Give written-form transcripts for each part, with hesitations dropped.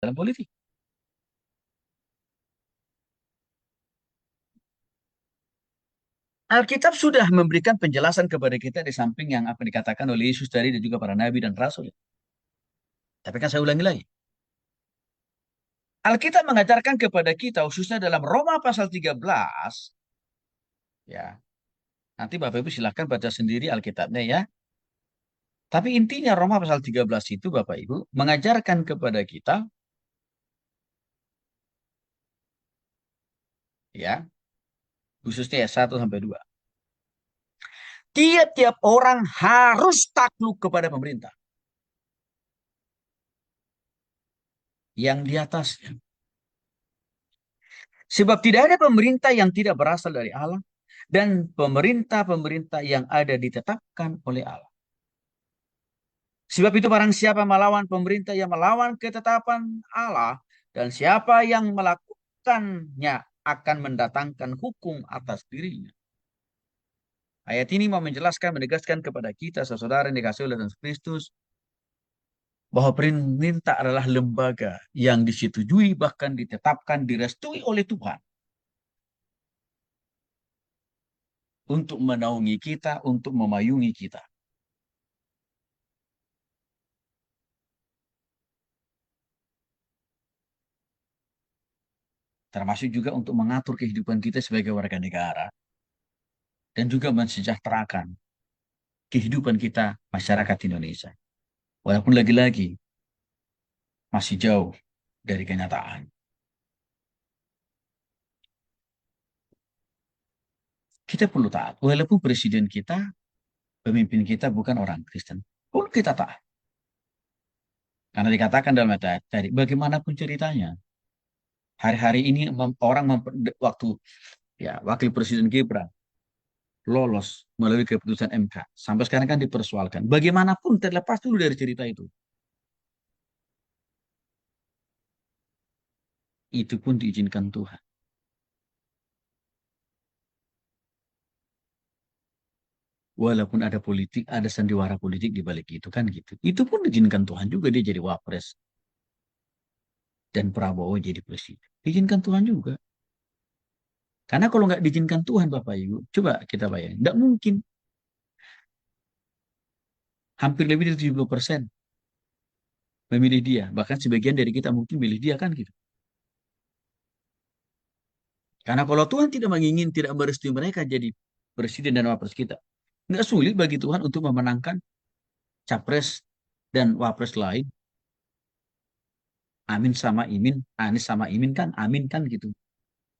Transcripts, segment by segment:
dalam politik. Alkitab sudah memberikan penjelasan kepada kita di samping yang apa dikatakan oleh Yesus tadi dan juga para nabi dan rasul. Tapi kan saya ulangi lagi. Alkitab mengajarkan kepada kita khususnya dalam Roma pasal 13, ya. Nanti Bapak Ibu silahkan baca sendiri Alkitabnya ya. Tapi intinya Roma pasal 13 itu Bapak Ibu mengajarkan kepada kita, ya, khususnya ya 1 sampai 2. Tiap-tiap orang harus takluk kepada pemerintah yang di atasnya. Sebab tidak ada pemerintah yang tidak berasal dari Allah dan pemerintah-pemerintah yang ada ditetapkan oleh Allah. Sebab itu barang siapa melawan pemerintah yang melawan ketetapan Allah dan siapa yang melakukannya akan mendatangkan hukum atas dirinya. Ayat ini mau menjelaskan, menegaskan kepada kita, saudara yang dikasihi oleh Yesus Kristus, bahwa pemerintah adalah lembaga yang disetujui, bahkan ditetapkan, direstui oleh Tuhan untuk menaungi kita, untuk memayungi kita. Termasuk juga untuk mengatur kehidupan kita sebagai warga negara dan juga mensejahterakan kehidupan kita masyarakat Indonesia. Walaupun lagi-lagi masih jauh dari kenyataan. Kita perlu taat. Walaupun presiden kita, pemimpin kita bukan orang Kristen. Perlu kita taat. Karena dikatakan dalam ayat tadi, bagaimanapun ceritanya, hari-hari ini orang waktu ya wakil presiden Gibran lolos melalui keputusan MK. Sampai sekarang kan dipersoalkan. Bagaimanapun terlepas dulu dari cerita itu pun diizinkan Tuhan. Walaupun ada politik, ada sandiwara politik di balik itu kan gitu. Itu pun diizinkan Tuhan juga dia jadi wapres dan Prabowo jadi presiden. Diizinkan Tuhan juga. Karena kalau nggak diizinkan Tuhan Bapak Ibu, coba kita bayangin, nggak mungkin hampir lebih dari 70% memilih dia. Bahkan sebagian dari kita mungkin milih dia kan gitu. Karena kalau Tuhan tidak menginginkan, tidak merestui mereka jadi presiden dan wapres kita, nggak sulit bagi Tuhan untuk memenangkan capres dan wapres lain. Amin sama Imin, Anies sama Imin kan, Amin kan gitu.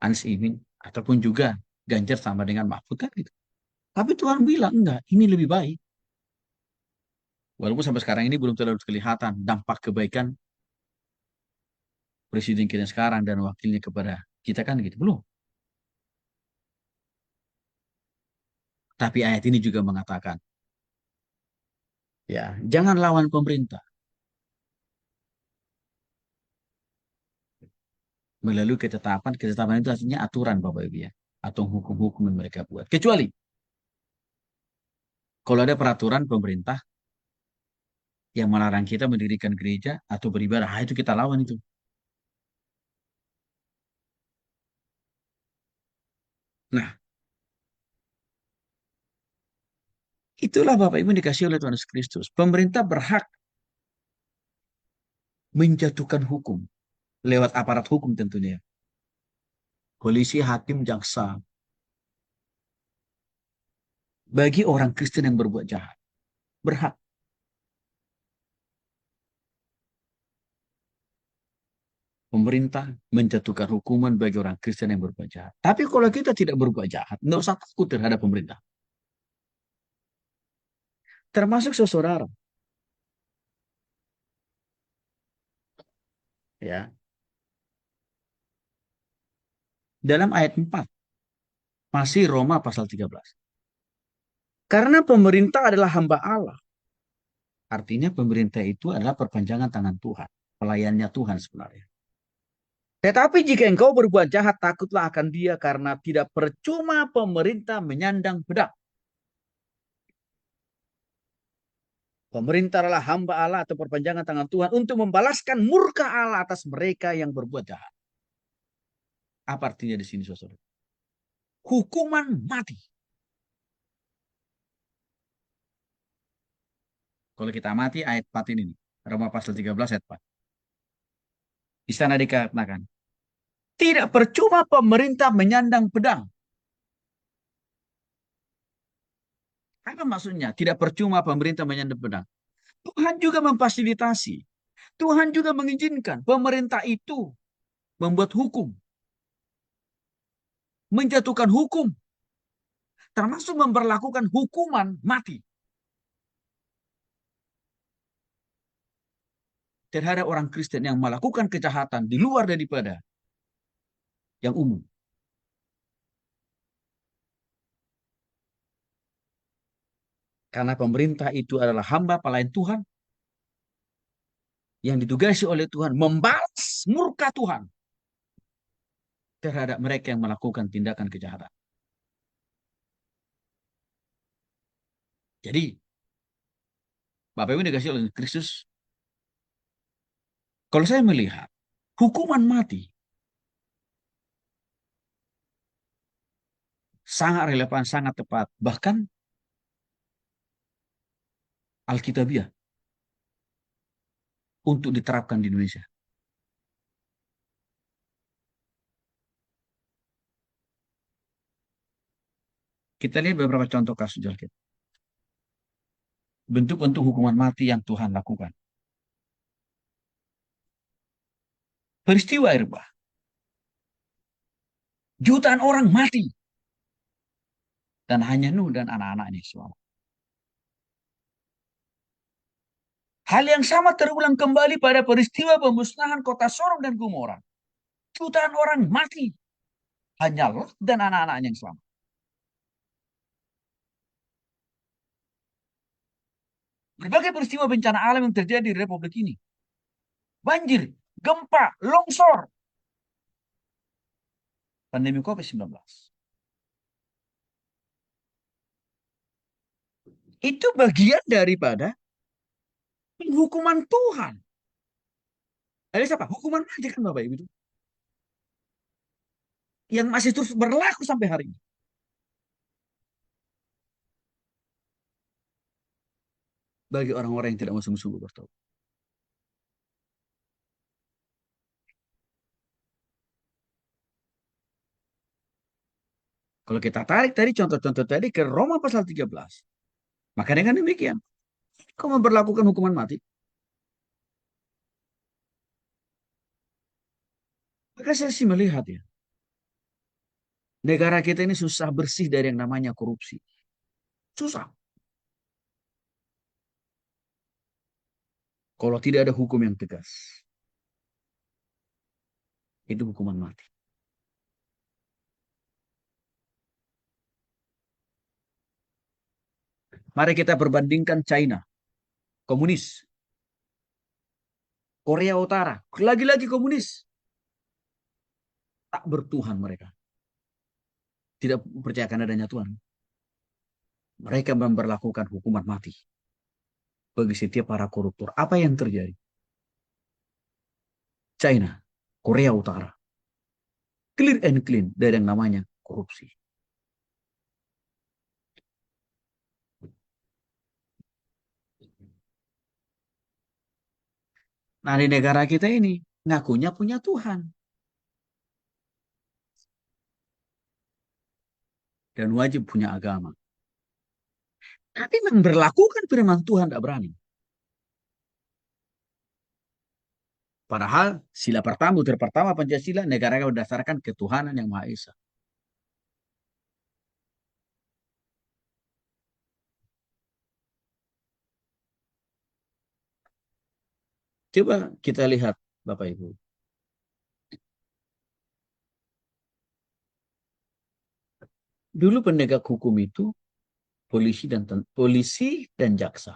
Anies Imin, ataupun juga Ganjar sama dengan Mahfud kan gitu. Tapi Tuhan bilang enggak, ini lebih baik. Walaupun sampai sekarang ini belum terlalu kelihatan dampak kebaikan presiden kita sekarang dan wakilnya kepada kita kan gitu. Belum. Tapi ayat ini juga mengatakan, ya, jangan lawan pemerintah melalui ketetapan. Ketetapan itu artinya aturan Bapak Ibu ya, atau hukum-hukum yang mereka buat. Kecuali kalau ada peraturan pemerintah yang melarang kita mendirikan gereja atau beribadah, itu kita lawan itu. Nah, itulah Bapak Ibu dikasih oleh Tuhan Yesus Kristus. Pemerintah berhak menjatuhkan hukum lewat aparat hukum tentunya. Polisi, hakim, jaksa. Bagi orang Kristen yang berbuat jahat, berhak. Pemerintah menjatuhkan hukuman bagi orang Kristen yang berbuat jahat. Tapi kalau kita tidak berbuat jahat, nggak usah takut terhadap pemerintah. Termasuk saudara. Ya. Dalam ayat 4, masih Roma pasal 13. Karena pemerintah adalah hamba Allah. Artinya pemerintah itu adalah perpanjangan tangan Tuhan. Pelayannya Tuhan sebenarnya. Tetapi jika engkau berbuat jahat, takutlah akan dia karena tidak percuma pemerintah menyandang pedang. Pemerintah adalah hamba Allah atau perpanjangan tangan Tuhan untuk membalaskan murka Allah atas mereka yang berbuat jahat. Apa artinya di sini, saudara? Hukuman mati. Kalau kita mati, ayat 4 ini. Roma pasal 13 ayat 4. Di sana dikatakan, tidak percuma pemerintah menyandang pedang. Apa maksudnya? Tidak percuma pemerintah menyandang pedang. Tuhan juga memfasilitasi. Tuhan juga mengizinkan pemerintah itu membuat hukum, menjatuhkan hukum, termasuk memperlakukan hukuman mati terhadap orang Kristen yang melakukan kejahatan di luar daripada yang umum. Karena pemerintah itu adalah hamba pelayan Tuhan yang ditugasi oleh Tuhan membalas murka Tuhan terhadap mereka yang melakukan tindakan kejahatan. Jadi, Bapak Ibu dikasih oleh Kristus, kalau saya melihat hukuman mati sangat relevan, sangat tepat, bahkan alkitabiah untuk diterapkan di Indonesia. Kita lihat beberapa contoh kasus Alkitab. Bentuk-bentuk hukuman mati yang Tuhan lakukan. Peristiwa air bah. Jutaan orang mati. Dan hanya Nuh dan anak-anaknya selamat. Hal yang sama terulang kembali pada peristiwa pemusnahan kota Sodom dan Gomora. Jutaan orang mati. Hanya Lot dan anak-anaknya yang selamat. Berbagai peristiwa bencana alam yang terjadi di Republik ini. Banjir, gempa, longsor. Pandemi COVID-19. Itu bagian daripada hukuman Tuhan. Ada siapa? Hukuman mati kan Bapak Ibu itu. Yang masih terus berlaku sampai hari ini. Bagi orang-orang yang tidak mau sungguh-sungguh bertobat. Kalau kita tarik tadi contoh-contoh tadi ke Roma pasal 13. Maka dengan demikian, kau memperlakukan hukuman mati. Maka saya sih melihat ya, negara kita ini susah bersih dari yang namanya korupsi. Susah. Kalau tidak ada hukum yang tegas. Itu hukuman mati. Mari kita perbandingkan China, komunis. Korea Utara, lagi-lagi komunis. Tak bertuhan mereka. Tidak percayakan adanya Tuhan. Mereka memperlakukan hukuman mati bagi setiap para koruptor. Apa yang terjadi? China, Korea Utara, clear and clean dari yang namanya korupsi. Nah, di negara kita ini ngakunya punya Tuhan dan wajib punya agama. Tapi memberlakukan firman Tuhan tidak berani. Padahal sila pertama, butir pertama Pancasila negara berdasarkan ketuhanan yang Maha Esa. Coba kita lihat Bapak Ibu. Dulu penegak hukum itu polisi dan jaksa.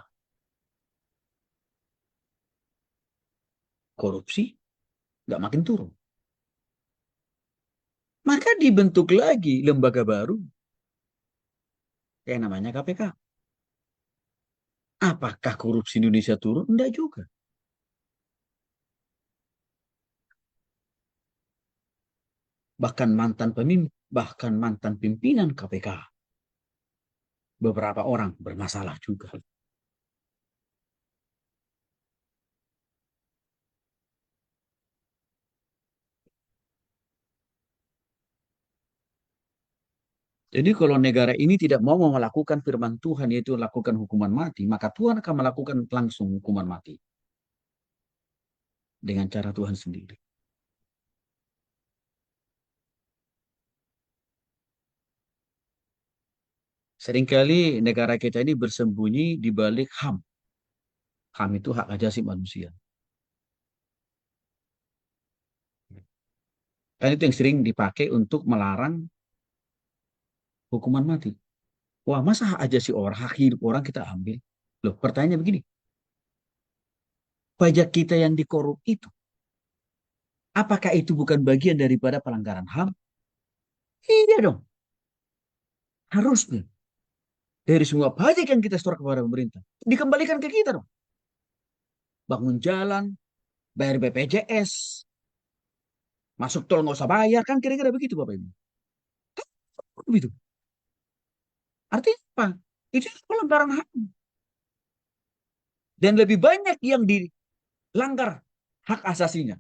Korupsi nggak makin turun. Maka dibentuk lagi lembaga baru yang namanya KPK. Apakah korupsi Indonesia turun? Enggak juga. Bahkan mantan pimpinan KPK, beberapa orang bermasalah juga. Jadi kalau negara ini tidak mau melakukan firman Tuhan, yaitu lakukan hukuman mati, maka Tuhan akan melakukan langsung hukuman mati dengan cara Tuhan sendiri. Seringkali negara kita ini bersembunyi di balik HAM. HAM itu hak asasi manusia. Kan itu yang sering dipakai untuk melarang hukuman mati. Wah, masa hak asasi orang, hak hidup orang kita ambil? Loh, pertanyaannya begini, pajak kita yang dikorup itu, apakah itu bukan bagian daripada pelanggaran HAM? Iya dong, harusnya. Dari semua pajak yang kita setor kepada pemerintah, dikembalikan ke kita dong. Bangun jalan, bayar BPJS, masuk tol nggak usah bayar, kan kira-kira begitu Bapak Ibu. Begitu. Artinya apa? Itu pelanggaran HAM. Dan lebih banyak yang dilanggar hak asasinya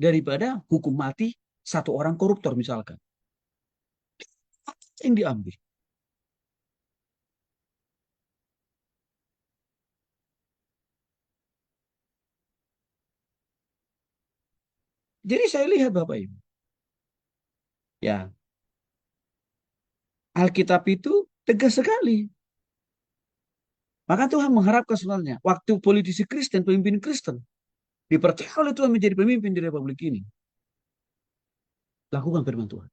daripada hukum mati satu orang koruptor misalkan. Yang diambil. Jadi saya lihat Bapak Ibu, ya Alkitab itu tegas sekali. Maka Tuhan mengharapkan sebenarnya waktu politisi Kristen, pemimpin Kristen dipercaya oleh Tuhan menjadi pemimpin di Republik ini, lakukan firman Tuhan.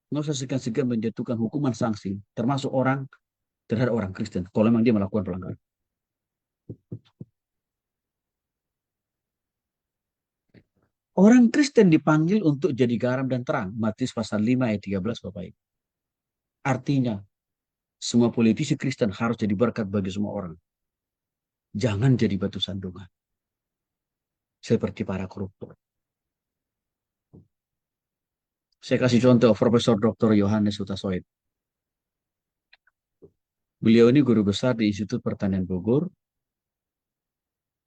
Nggak usah segan-segan menjatuhkan hukuman sanksi, termasuk orang terhadap orang Kristen, kalau memang dia melakukan pelanggaran. Orang Kristen dipanggil untuk jadi garam dan terang. Matius pasal 5 ayat 13 Bapak Ibu. Artinya, semua politisi Kristen harus jadi berkat bagi semua orang. Jangan jadi batu sandungan. Seperti para koruptor. Saya kasih contoh Profesor Dr. Yohanes Hutasoid. Beliau ini guru besar di Institut Pertanian Bogor,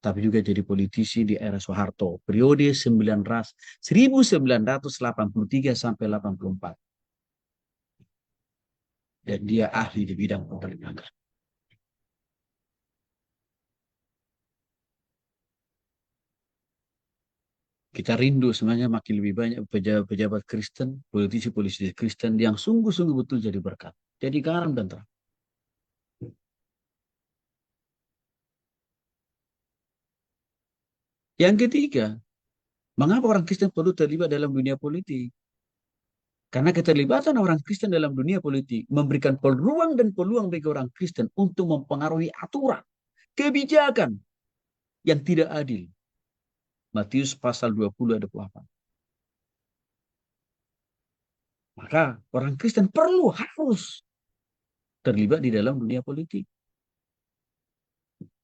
tapi juga jadi politisi di era Soeharto. Periode 1983 sampai 84. Dan dia ahli di bidang perdagangan. Kita rindu sebenarnya makin lebih banyak pejabat-pejabat Kristen, politisi-politisi Kristen yang sungguh-sungguh betul jadi berkat. Jadi garam dan terang. Yang ketiga, mengapa orang Kristen perlu terlibat dalam dunia politik? Karena keterlibatan orang Kristen dalam dunia politik memberikan peluang dan peluang bagi orang Kristen untuk mempengaruhi aturan, kebijakan yang tidak adil. Matius pasal 20 ayat 28. Maka orang Kristen harus terlibat di dalam dunia politik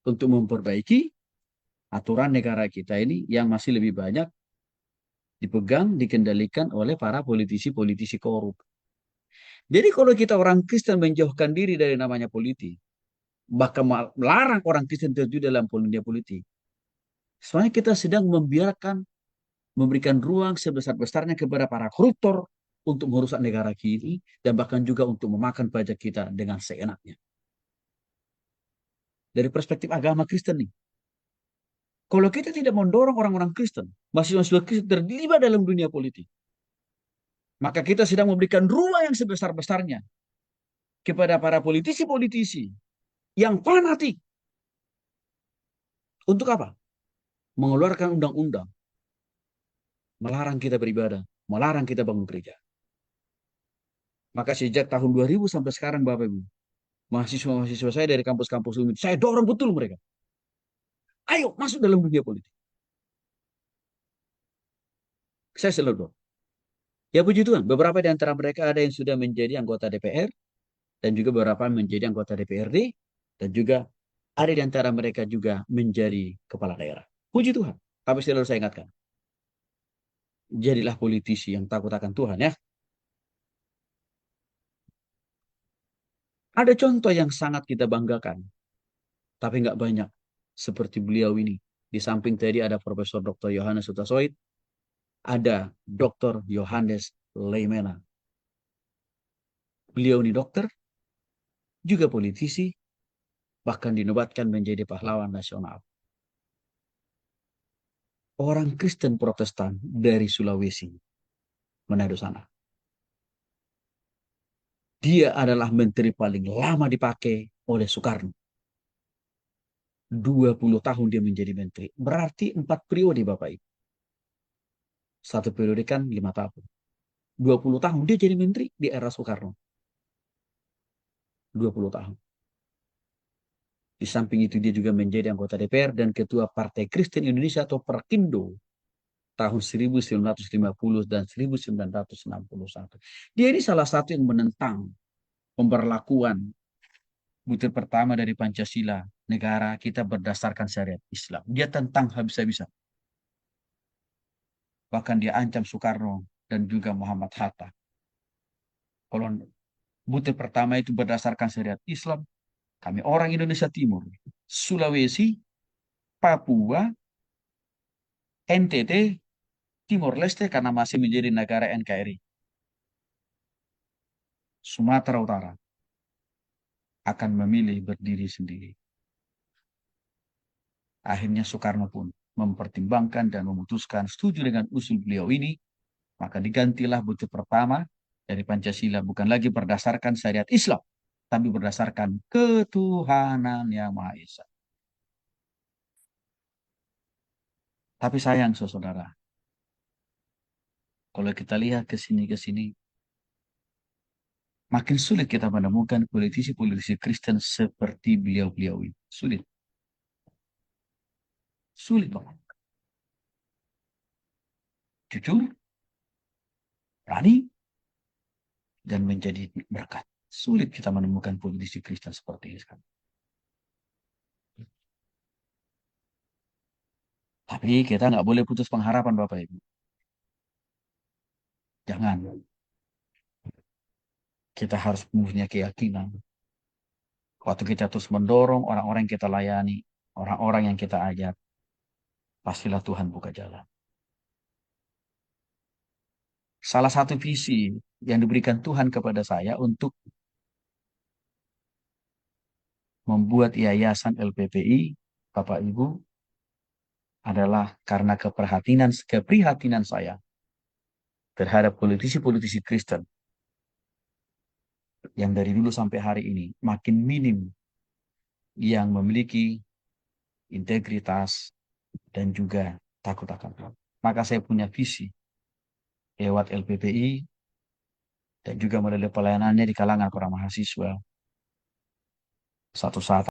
untuk memperbaiki aturan negara kita ini yang masih lebih banyak dipegang, dikendalikan oleh para politisi-politisi korup. Jadi kalau kita orang Kristen menjauhkan diri dari namanya politik, bahkan melarang orang Kristen terjun dalam dunia politik, soalnya kita sedang memberikan ruang sebesar-besarnya kepada para koruptor untuk merusak negara kita dan bahkan juga untuk memakan pajak kita dengan seenaknya. Dari perspektif agama Kristen nih, kalau kita tidak mendorong orang-orang Kristen, mahasiswa Kristen terlibat dalam dunia politik, maka kita sedang memberikan ruang yang sebesar-besarnya kepada para politisi-politisi yang fanatik. Untuk apa? Mengeluarkan undang-undang, melarang kita beribadah, melarang kita bangun gereja. Maka sejak tahun 2000 sampai sekarang Bapak Ibu, mahasiswa-mahasiswa saya dari kampus-kampus umum, saya dorong betul mereka. Ayo masuk dalam dunia politik. Saya selalu dorong. Ya puji Tuhan, beberapa di antara mereka ada yang sudah menjadi anggota DPR, dan juga beberapa menjadi anggota DPRD, dan juga ada di antara mereka juga menjadi kepala daerah. Puji Tuhan. Tapi selalu saya ingatkan, jadilah politisi yang takut akan Tuhan ya. Ada contoh yang sangat kita banggakan, tapi nggak banyak. Seperti beliau ini. Di samping tadi ada Profesor Dr. Yohanes Utasoid, ada Dr. Yohanes Leimena. Beliau ini dokter, juga politisi, bahkan dinobatkan menjadi pahlawan nasional. Orang Kristen Protestan dari Sulawesi, Manado sana. Dia adalah menteri paling lama dipakai oleh Soekarno. 20 tahun dia menjadi menteri. Berarti 4 periode Bapak Ibu. Satu periode kan 5 tahun. 20 tahun dia jadi menteri di era Soekarno. 20 tahun. Di samping itu dia juga menjadi anggota DPR dan ketua Partai Kristen Indonesia atau Perkindo tahun 1950 dan 1961. Dia ini salah satu yang menentang pemberlakuan butir pertama dari Pancasila, negara kita berdasarkan syariat Islam. Dia tentang habis-habisan. Bahkan dia ancam Soekarno dan juga Muhammad Hatta. Kalau butir pertama itu berdasarkan syariat Islam, kami orang Indonesia Timur, Sulawesi, Papua, NTT, Timor Leste karena masih menjadi negara NKRI, Sumatera Utara akan memilih berdiri sendiri. Akhirnya Soekarno pun mempertimbangkan dan memutuskan setuju dengan usul beliau ini, maka digantilah butir pertama dari Pancasila bukan lagi berdasarkan syariat Islam, tapi berdasarkan ketuhanan yang Maha Esa. Tapi sayang, saudara, kalau kita lihat ke sini, makin sulit kita menemukan politisi-politisi Kristen seperti beliau-beliau ini. Sulit. Sulit banget. Jujur, berani, dan menjadi berkat. Sulit kita menemukan politisi Kristen seperti ini sekarang. Tapi kita nggak boleh putus pengharapan, Bapak Ibu. Jangan. Kita harus punya keyakinan. Waktu kita terus mendorong orang-orang yang kita layani, orang-orang yang kita ajak, pastilah Tuhan buka jalan. Salah satu visi yang diberikan Tuhan kepada saya untuk membuat yayasan LPPI, Bapak Ibu, adalah karena keprihatinan saya terhadap politisi-politisi Kristen yang dari dulu sampai hari ini makin minim yang memiliki integritas dan juga takut akan Tuhan. Maka saya punya visi lewat LPPI dan juga melalui pelayanannya di kalangan para mahasiswa. Satu saat